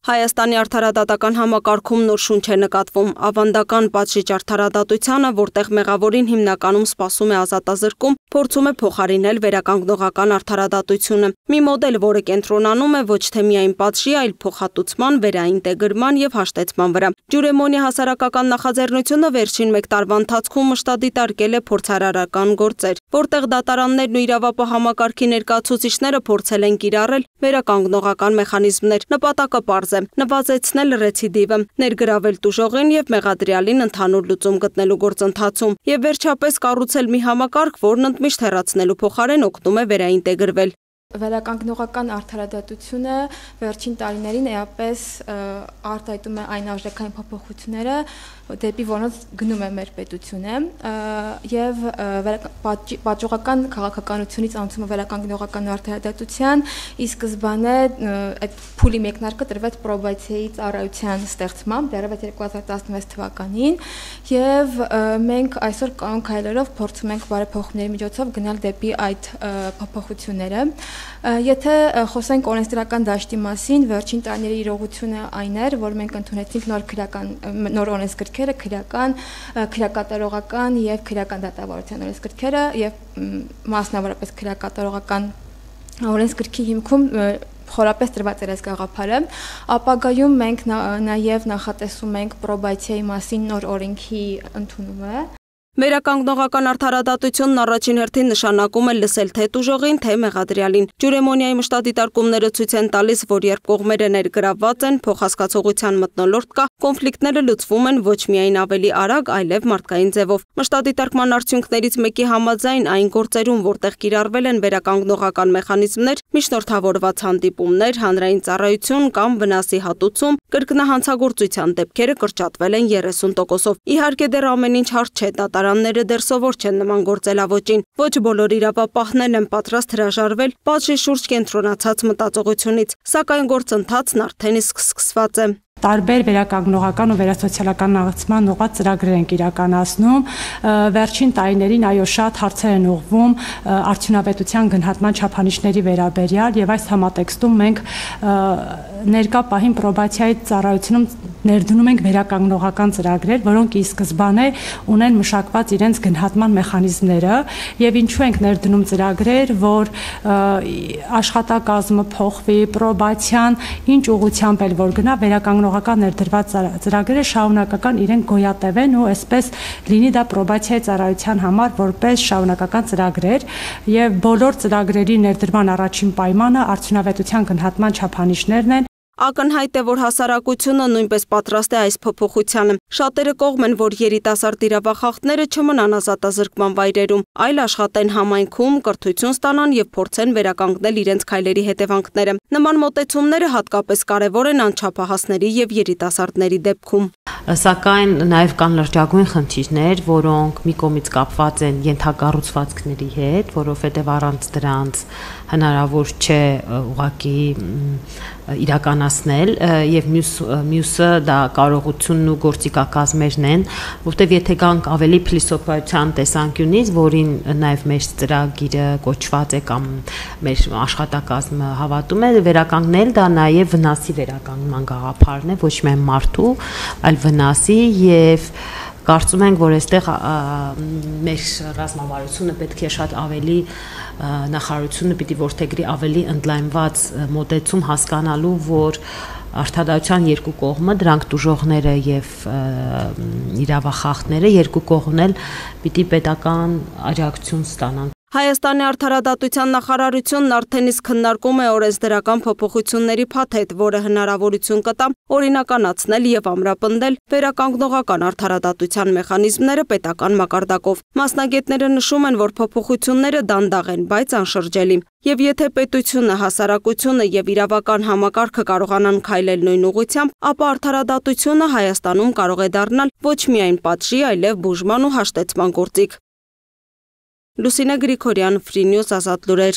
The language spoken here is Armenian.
Հայաստանի արդարադատական համակարգում նոր շունչ է նկատվում ավանդական պատժիչ արդարադատությանը, որտեղ մեղավորին հիմնականում սպասում է ազատազրկում, փորձում է փոխարինել վերականգնողական արդարադատությունը։ Մի մոդել, որը կենտրոնանում է ոչ թե միայն պատժի, այլ փոխհատուցման, վերաինտեգրման եւ հաշտեցման վրա։ Ջուրեմոնի հասարակական նախաձեռնությունը վերջին 1 տարվա ընթացքում մշտադիտարկել է փորձարարական գործեր, որտեղ դատարաններն ու իրավապահ համակարգի ներկայացուցիչները փորձել են կիրառել վերականգնողական մեխանիզմներ։ Նպատակը պարզ է՝ նվազեցնել ռեցիդիվը, ներգրավել տուժողին եւ մեղադրյալին ընդհանուր լուծում գտնելու գործընթացում եւ վերջապես կառուցել մի համակարգ, որն ընդմիշտ հեռացնելու փոխարեն օգնում է վերաինտեգրվել։ Վերականգնողական արդարադատությունը վերջին տարիներին էապես արտահայտում է այն արժեքային փոփոխությունները, դեպի որոնց գնում է մեր պետությունը եւ պատժողական քաղաքականությունից անցումը վերականգնողական արդարադատության ի սկզբանե այդ փուլի մեկնարկը տրվեց պրոբացիայի ծառայության ստեղծմամբ դեռևս 2016 թվականին եւ մենք այսօր կանոն քայլերով փորձում ենք բարեփոխումների միջոցով գնալ դեպի այդ փոփոխությունները։ Եթե խոսենք օրենսդրական դաշտի մասին, վերջին տարիների իրողությունը այն էր, որ մենք ընդունեցինք նոր օրենսգրքերը, քրեակատարողական եւ քրեական դատավարության օրենսգրքերը եւ մասնավորապես քրեակատարողական օրենսգրքի հիմքում խորապես տրված էր այս գաղափարը, ապագայում մենք նաեւ նախատեսում ենք պրոբացիայի մասին նոր օրենքի ընդունումը։ Վերականգնողական արդարադատությունն առաջին հերթին նշանակում է լսել թե տուժողին, թե մեղադրյալին։ Ջուրեմոնիայի մշտադիտարկումները ցույց են տալիս, որ երբ կողմերը ներգրավված են, փոխհասկացողության մթնոլորտ կա, կոնֆլիկտները լուծվում են ոչ միայն ավելի արագ, այլև մարդկային ձևով։ Մշտադիտարկման արդյունքներից մեկի համաձայն այն գործերում, որտեղ կիրառվել են վերականգնողական մեխանիզմներ, միջնորդավորված հանդիպումներ, հանրային ծառայություն կամ վնասի հատուցում, կրկնահանցագործության դեպքերը կրճատվել են 30%-ով։ Իհարկե դեռ ամեն ինչ հարթ չէ, դատարանները դեռ սովոր չեն նման գործելավոճին։ Ոչ բոլոր իրավապահներն են պատրաստ հրաժարվել պատժի շուրջ կենտրոնացած մտածողությունից, սակայն գործընթացն արդեն իսկ սկսված է։ Տարբեր վերականգնողական ու վերասոցիալական աղացման ուղղված ծրագրեր ենք իրականացնում։ Վերջին տարիներին այո շատ հարցեր են ուղղվում արդյունավետության գնահատման չափանիշների վերաբերյալ եւ այս համատեքստում մենք ներկա պահին պրոբացիայի ծառայությունում ներդնում ենք վերականգնողական ծրագրեր, որոնք ի սկզբանե ունեն մշակված իրենց գնահատման մեխանիզմները եւ ինչու ենք ներդնում ծրագրեր, որ աշխատակազմը փոխվի, պրոբացիան ինչ ուղղությամբ էլ որ գնա վերականգնողական ներդրված ծրագրերը շարունակական իրենք գոյատևեն ու այսպես լինի դա պրոբացիայի ծառայության համար որպես շարունակական ծրագրեր եւ բոլոր ծրագրերի ներդրման առաջին պայմանը արդյունավետության գնահատման չափանիշներն են։ Ակնհայտ է, որ հասարակությունը նույնպես պատրաստ է այս փոփոխությանը։ Շատերը կողմ են, որ երիտասարդ իրավախախտները չմնան ազատազրկման վայրերում, այլ աշխատեն համայնքում, կրթություն ստանան եւ փորձեն վերականգնել իրենց քայլերի հետևանքները։ Նման մոտեցումները հատկապես կարևոր են անչափահասների եւ երիտասարդների դեպքում։ Սակայն նաև կան լրջագույն խնդիրներ, որոնք մի կողմից կապված են ենթակառուցվածքների հետ, որովհետև առանց դրանց հնարավոր չէ ուղղակի իրականացնել եւ մյուսը դա կարողությունն ու գործիքակազմերն են, որտեվ եթե գանք ավելի փիլիսոփայության տեսանկյունից, որին նաև մեր ծրագիրը կոչված է կամ մեր աշխատակազմը հավատում է, վերականգնել դա նաև վնասի վերականգնման գաղափարն է, ոչ միայն մարդու, այլ վնասի եւ կարծում ենք, որ այստեղ մեր ռազմավարությունը պետք է շատ ավելի նախարարությունը պիտի որդեգրի ավելի ընդլայնված մոտեցում հասկանալու, որ արդարադատության երկու կողմը, դրանք տուժողները եւ իրավախախտները, երկու կողմն էլ պիտի պետական աջակցություն ստանան։ Հայաստանի արդարադատության նախարարությունն արդեն իսկ քննարկում է օրենսդրական փոփոխությունների փաթեթ, որը հնարավորություն կտա օրինականացնել եւ ամրապնդել վերականգնողական արդարադատության մեխանիզմները պետական մակարդակով։ Մասնագետները նշում են, որ փոփոխությունները դանդաղ են, բայց անշրջելի։ Եվ եթե պետությունը, հասարակությունը եւ իրավական համակարգը կարողանան քայլել նույն ուղղությամբ, ապա արդարադատությունը Հայաստանում կարող է դառնալ ոչ միայն պատժի, այլև բուժման ու հաշտեցման գործիք։ Լուսինե Գրիգորյան, Free News, Ազատ լուրեր։